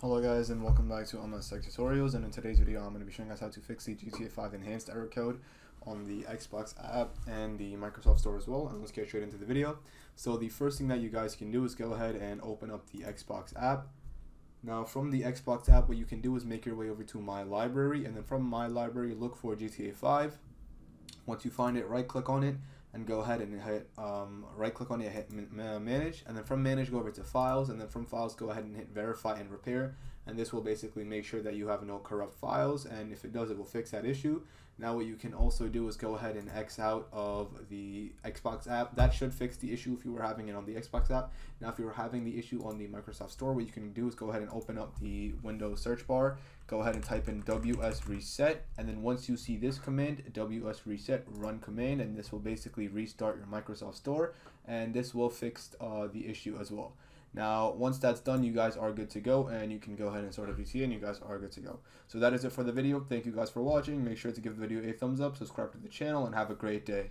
Hello guys and welcome back to MS Tech Tutorials, and in today's video I'm going to be showing us how to fix the GTA 5 enhanced error code on the Xbox app and the Microsoft Store as well. And let's get straight into the video. So the first thing that you guys can do is go ahead and open up the Xbox app. Now from the Xbox app, what you can do is make your way over to My Library, and then from My Library look for GTA 5. Once you find it, right click on it and go ahead and hit right click on it, hit manage, and then from manage go over to files, and then from files go ahead and hit verify and repair, and this will basically make sure that you have no corrupt files, and if it does, it will fix that issue. Now what you can also do is go ahead and X out of the Xbox app. That should fix the issue if you were having it on the Xbox app. Now if you were having the issue on the Microsoft Store, what you can do is go ahead and open up the Windows search bar, go ahead and type in WS reset, and then once you see this command, WS reset, run command, and this will basically restart your Microsoft Store, and this will fix the issue as well. Now once that's done, you guys are good to go, and you can go ahead and sort of VT, and you guys are good to go. So that is it for the video. Thank you guys for watching. Make sure to give the video a thumbs up, subscribe to the channel, and have a great day.